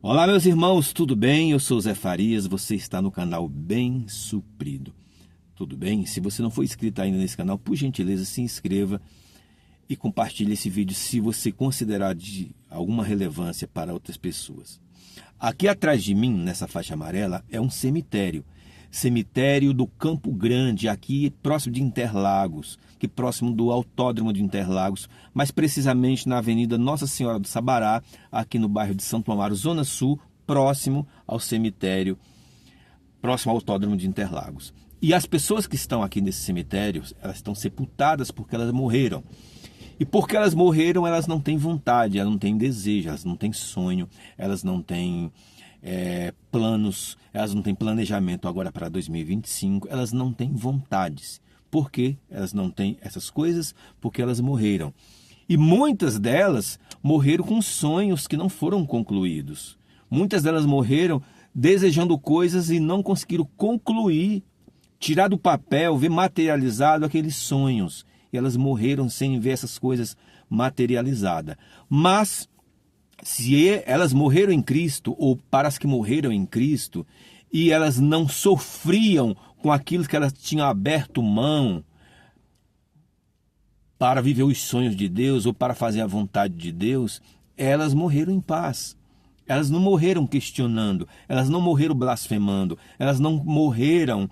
Olá, meus irmãos, tudo bem? Eu sou Zé Farias, você está no canal Bem Suprido. Tudo bem? Se você não for inscrito ainda nesse canal, por gentileza, se inscreva e compartilhe esse vídeo se você considerar de alguma relevância para outras pessoas. Aqui atrás de mim, nessa faixa amarela, é um cemitério. Cemitério do Campo Grande, aqui próximo de Interlagos, que próximo do Autódromo de Interlagos, mais precisamente na Avenida Nossa Senhora do Sabará, aqui no bairro de Santo Amaro, Zona Sul, próximo ao cemitério, próximo ao Autódromo de Interlagos. E as pessoas que estão aqui nesse cemitério, elas estão sepultadas porque elas morreram. E porque elas morreram, elas não têm vontade, elas não têm desejo, elas não têm sonho, elas não têm planos, elas não têm planejamento agora para 2025, elas não têm vontades. Por que elas não têm essas coisas? Porque elas morreram. E muitas delas morreram com sonhos que não foram concluídos. Muitas delas morreram desejando coisas e não conseguiram concluir, tirar do papel, ver materializado aqueles sonhos. E elas morreram sem ver essas coisas materializadas. Mas se elas morreram em Cristo, ou para as que morreram em Cristo, e elas não sofriam com aquilo que elas tinham aberto mão para viver os sonhos de Deus, ou para fazer a vontade de Deus, elas morreram em paz. Elas não morreram questionando, elas não morreram blasfemando, elas não morreram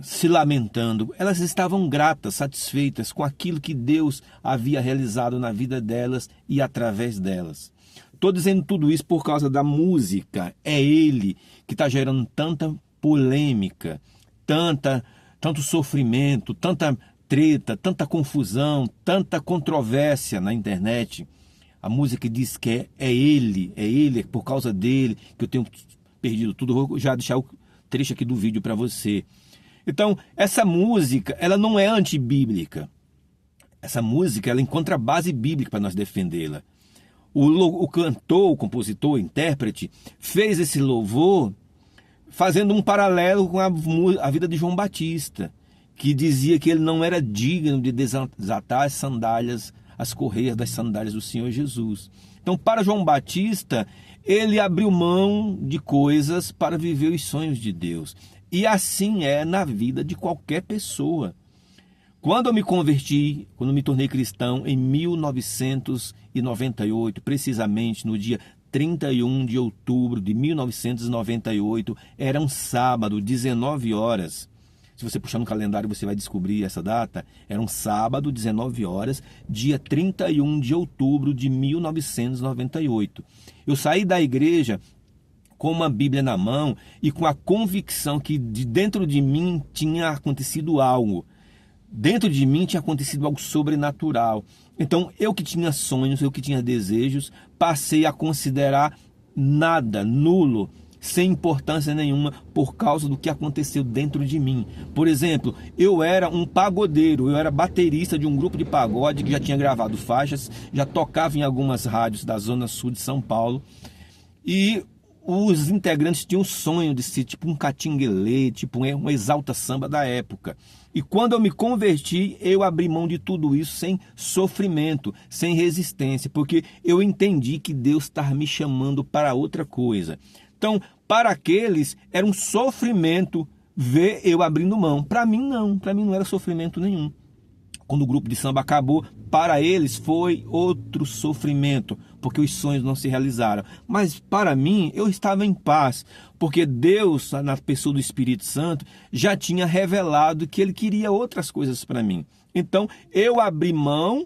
se lamentando, elas estavam gratas, satisfeitas com aquilo que Deus havia realizado na vida delas e através delas. Estou dizendo tudo isso por causa da música. É ele que está gerando tanta polêmica, tanto sofrimento, tanta treta, tanta confusão, tanta controvérsia na internet. A música diz que é ele, é por causa dele que eu tenho perdido tudo. Vou já deixar o trecho aqui do vídeo para você. Então, essa música, ela não é antibíblica. Essa música, ela encontra base bíblica para nós defendê-la. O cantor, o compositor, o intérprete, fez esse louvor fazendo um paralelo com a vida de João Batista, que dizia que ele não era digno de desatar as sandálias, as correias das sandálias do Senhor Jesus. Então, para João Batista, ele abriu mão de coisas para viver os sonhos de Deus. E assim é na vida de qualquer pessoa. Quando eu me converti, quando me tornei cristão, em 1998, precisamente no dia 31 de outubro de 1998, era um sábado, 19 horas. Se você puxar no calendário, você vai descobrir essa data. Era um sábado, 19 horas, dia 31 de outubro de 1998. Eu saí da igreja com uma Bíblia na mão e com a convicção que de dentro de mim tinha acontecido algo. Dentro de mim tinha acontecido algo sobrenatural. Então, eu que tinha sonhos, eu que tinha desejos, passei a considerar nada, nulo, sem importância nenhuma, por causa do que aconteceu dentro de mim. Por exemplo, eu era um pagodeiro, eu era baterista de um grupo de pagode que já tinha gravado faixas, já tocava em algumas rádios da Zona Sul de São Paulo. E os integrantes tinham o sonho de ser tipo um catinguelê, tipo um exalta samba da época. E quando eu me converti, eu abri mão de tudo isso sem sofrimento, sem resistência, porque eu entendi que Deus estava me chamando para outra coisa. Então, para aqueles, era um sofrimento ver eu abrindo mão. Para mim não era sofrimento nenhum. Quando o grupo de samba acabou, para eles foi outro sofrimento, porque os sonhos não se realizaram. Mas para mim, eu estava em paz, porque Deus, na pessoa do Espírito Santo, já tinha revelado que Ele queria outras coisas para mim. Então, eu abri mão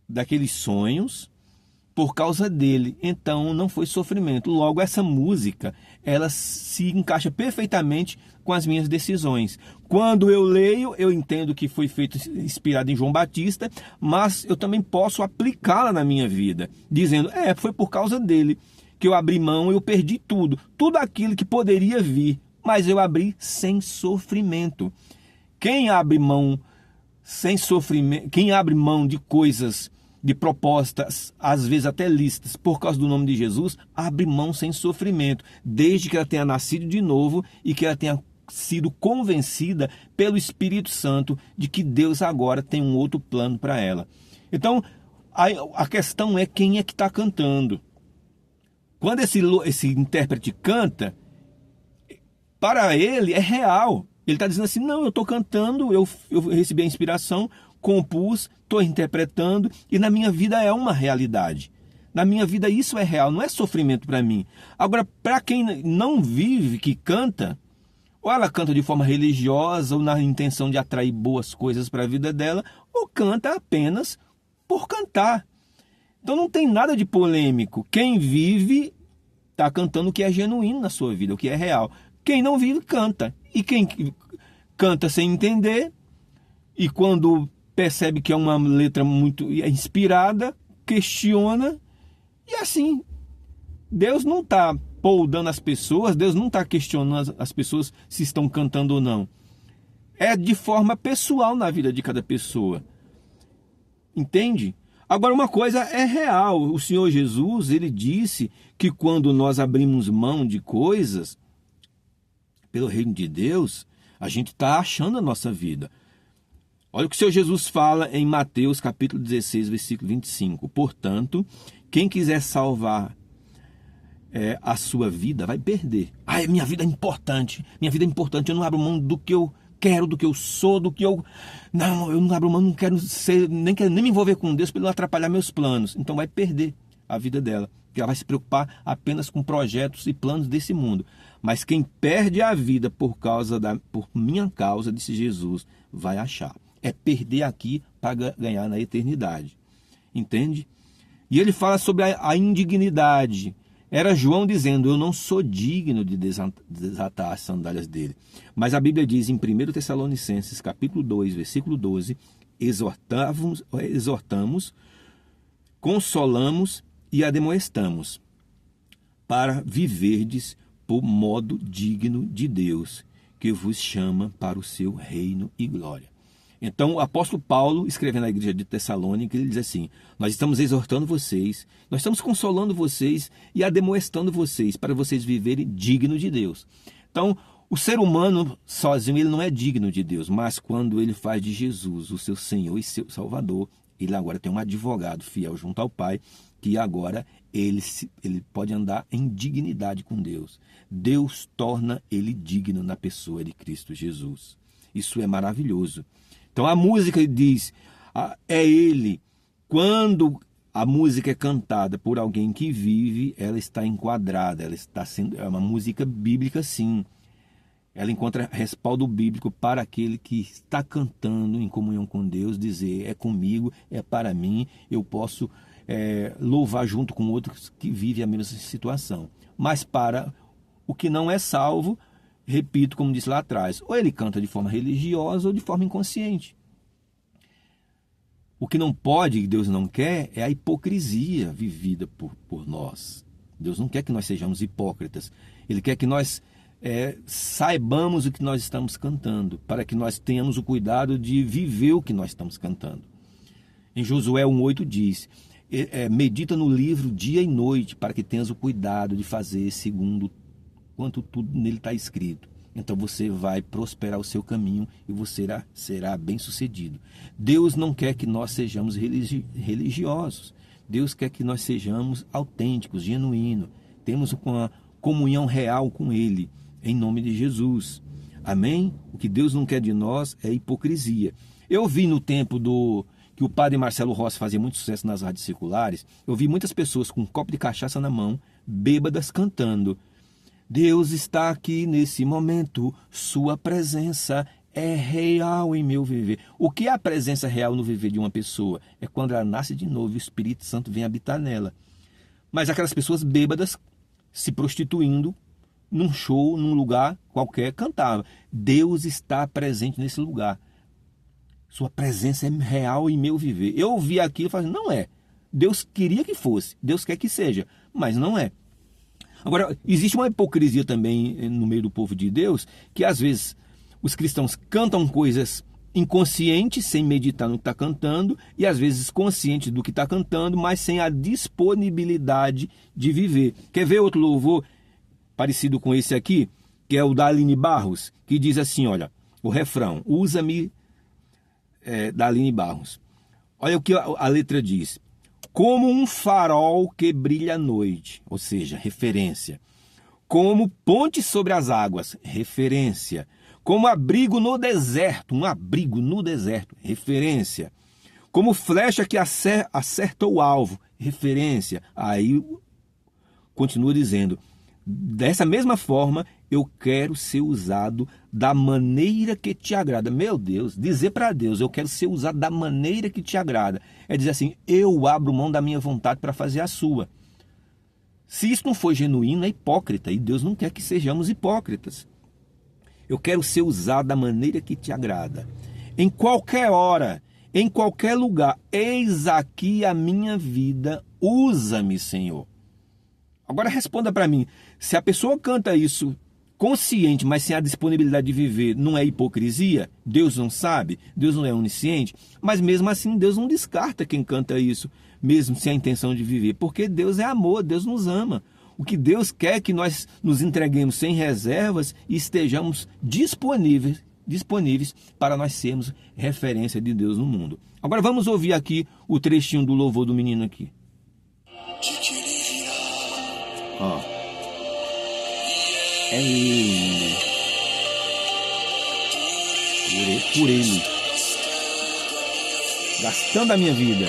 daqueles sonhos por causa dele. Então, não foi sofrimento. Logo, essa música, ela se encaixa perfeitamente com as minhas decisões. Quando eu leio, eu entendo que foi feito inspirado em João Batista, mas eu também posso aplicá-la na minha vida, dizendo, foi por causa dele que eu abri mão, eu perdi tudo aquilo que poderia vir, mas eu abri sem sofrimento. Quem abre mão sem sofrimento, quem abre mão de coisas, de propostas, às vezes até lícitas, por causa do nome de Jesus, abre mão sem sofrimento, desde que ela tenha nascido de novo e que ela tenha sido convencida pelo Espírito Santo de que Deus agora tem um outro plano para ela. Então, a questão é quem é que está cantando. Quando esse intérprete canta, para ele é real. Ele está dizendo assim, não, eu estou cantando, eu recebi a inspiração, compus, estou interpretando, e na minha vida é uma realidade. Na minha vida isso é real, não é sofrimento para mim. Agora, para quem não vive, que canta, ou ela canta de forma religiosa, ou na intenção de atrair boas coisas para a vida dela, ou canta apenas por cantar. Então não tem nada de polêmico. Quem vive está cantando o que é genuíno na sua vida, o que é real. Quem não vive, canta. E quem canta sem entender, e quando percebe que é uma letra muito inspirada, questiona, e assim, Deus não está poldando as pessoas, Deus não está questionando as pessoas se estão cantando ou não. É de forma pessoal na vida de cada pessoa. Entende? Agora, uma coisa é real. O Senhor Jesus, ele disse que quando nós abrimos mão de coisas pelo reino de Deus, a gente está achando a nossa vida. Olha o que o Senhor Jesus fala em Mateus capítulo 16, versículo 25. Portanto, quem quiser salvar a sua vida, vai perder. Minha vida é importante. Minha vida é importante. Eu não abro mão do que eu quero, do que eu sou, do que eu... Não, eu não abro mão, não quero ser, nem me envolver com Deus para não atrapalhar meus planos. Então vai perder a vida dela. Porque ela vai se preocupar apenas com projetos e planos desse mundo. Mas quem perde a vida por minha causa, disse Jesus, vai achar. É perder aqui para ganhar na eternidade. Entende? E ele fala sobre a indignidade. Era João dizendo, eu não sou digno de desatar as sandálias dele. Mas a Bíblia diz em 1 Tessalonicenses, capítulo 2, versículo 12, exortamos, consolamos e admoestamos, para viverdes por modo digno de Deus, que vos chama para o seu reino e glória. Então, o apóstolo Paulo, escrevendo à igreja de Tessalônica, ele diz assim, nós estamos exortando vocês, nós estamos consolando vocês e admoestando vocês para vocês viverem digno de Deus. Então, o ser humano sozinho, ele não é digno de Deus, mas quando ele faz de Jesus o seu Senhor e seu Salvador, ele agora tem um advogado fiel junto ao Pai, que agora ele pode andar em dignidade com Deus. Deus torna ele digno na pessoa de Cristo Jesus. Isso é maravilhoso. Então a música diz, é ele. Quando a música é cantada por alguém que vive, ela está enquadrada, ela está sendo, é uma música bíblica sim. Ela encontra respaldo bíblico para aquele que está cantando em comunhão com Deus, dizer, é comigo, é para mim, eu posso louvar junto com outros que vivem a mesma situação. Mas para o que não é salvo, repito, como disse lá atrás, ou ele canta de forma religiosa ou de forma inconsciente. O que não pode, que Deus não quer, é a hipocrisia vivida por nós. Deus não quer que nós sejamos hipócritas. Ele quer que nós saibamos o que nós estamos cantando, para que nós tenhamos o cuidado de viver o que nós estamos cantando. Em Josué 1,8 diz, medita no livro dia e noite, para que tenhas o cuidado de fazer segundo quanto tudo nele está escrito. Então você vai prosperar o seu caminho e você será bem-sucedido. Deus não quer que nós sejamos religiosos. Deus quer que nós sejamos autênticos, genuínos. Temos uma comunhão real com Ele, em nome de Jesus. Amém? O que Deus não quer de nós é hipocrisia. Eu vi no tempo que o padre Marcelo Rossi fazia muito sucesso nas rádios seculares, eu vi muitas pessoas com um copo de cachaça na mão, bêbadas, cantando. Deus está aqui nesse momento, sua presença é real em meu viver. O que é a presença real no viver de uma pessoa? É quando ela nasce de novo e o Espírito Santo vem habitar nela. Mas aquelas pessoas bêbadas, se prostituindo, num show, num lugar qualquer, cantavam. Deus está presente nesse lugar. Sua presença é real em meu viver. Eu ouvi aquilo e falei, não é. Deus queria que fosse, Deus quer que seja, mas não é. Agora, existe uma hipocrisia também no meio do povo de Deus, que às vezes os cristãos cantam coisas inconscientes, sem meditar no que está cantando, e às vezes conscientes do que está cantando, mas sem a disponibilidade de viver. Quer ver outro louvor parecido com esse aqui? Que é o da Aline Barros, que diz assim, olha, o refrão, usa-me, da Aline Barros. Olha o que a letra diz. como um farol que brilha à noite, ou seja, referência. Como ponte sobre as águas, referência. Como abrigo no deserto, um abrigo no deserto, referência. Como flecha que acerta o alvo, referência. Aí continua dizendo, dessa mesma forma, eu quero ser usado da maneira que te agrada. Meu Deus, dizer para Deus, eu quero ser usado da maneira que te agrada. É dizer assim, eu abro mão da minha vontade para fazer a sua. Se isso não for genuíno, é hipócrita. E Deus não quer que sejamos hipócritas. Eu quero ser usado da maneira que te agrada. Em qualquer hora, em qualquer lugar, eis aqui a minha vida, usa-me, Senhor. Agora responda para mim, se a pessoa canta isso consciente, mas sem a disponibilidade de viver, não é hipocrisia? Deus não sabe? Deus não é onisciente? Mas mesmo assim, Deus não descarta quem canta isso, mesmo sem a intenção de viver, porque Deus é amor, Deus nos ama. O que Deus quer é que nós nos entreguemos sem reservas e estejamos disponíveis para nós sermos referência de Deus no mundo. Agora vamos ouvir aqui o trechinho do louvor do menino aqui. Ó. É ele. Por ele. Gastando a minha vida.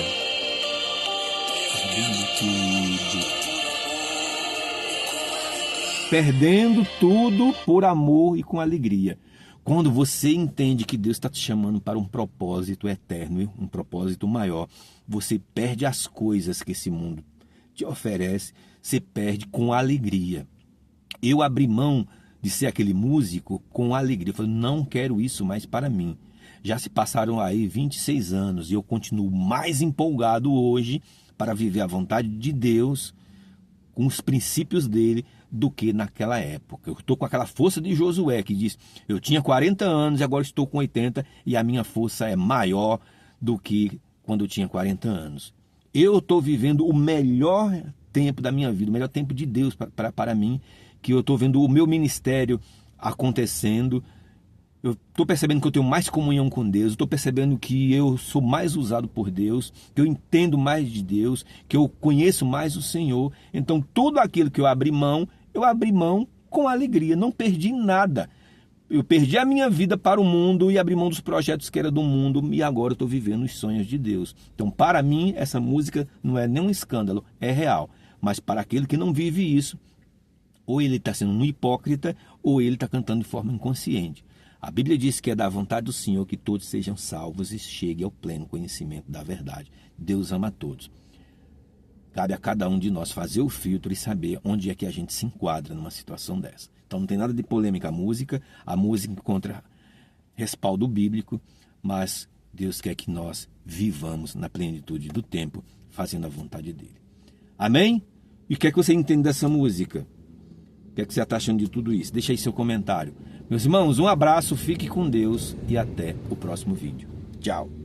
Perdendo tudo por amor e com alegria. Quando você entende que Deus está te chamando para um propósito eterno, um propósito maior, você perde as coisas que esse mundo te oferece, você perde com alegria. Eu abri mão de ser aquele músico com alegria. Eu falei, não quero isso mais para mim. Já se passaram aí 26 anos e eu continuo mais empolgado hoje para viver a vontade de Deus, com os princípios dele, do que naquela época. Eu estou com aquela força de Josué, que diz, eu tinha 40 anos e agora estou com 80 e a minha força é maior do que quando eu tinha 40 anos. Eu estou vivendo o melhor tempo da minha vida, o melhor tempo de Deus para mim, que eu estou vendo o meu ministério acontecendo, eu estou percebendo que eu tenho mais comunhão com Deus, estou percebendo que eu sou mais usado por Deus, que eu entendo mais de Deus, que eu conheço mais o Senhor. Então tudo aquilo que eu abri mão com alegria, não perdi nada. Eu perdi a minha vida para o mundo e abri mão dos projetos que era do mundo e agora eu estou vivendo os sonhos de Deus. Então para mim essa música não é nem um escândalo, é real. Mas para aquele que não vive isso, ou ele está sendo um hipócrita, ou ele está cantando de forma inconsciente. A Bíblia diz que é da vontade do Senhor que todos sejam salvos e cheguem ao pleno conhecimento da verdade. Deus ama a todos. Cabe a cada um de nós fazer o filtro e saber onde é que a gente se enquadra numa situação dessa. Então não tem nada de polêmica a música encontra respaldo bíblico, mas Deus quer que nós vivamos na plenitude do tempo, fazendo a vontade dele. Amém? E o que é que você entende dessa música? O que é que você está achando de tudo isso? Deixa aí seu comentário. Meus irmãos, um abraço, fique com Deus e até o próximo vídeo. Tchau!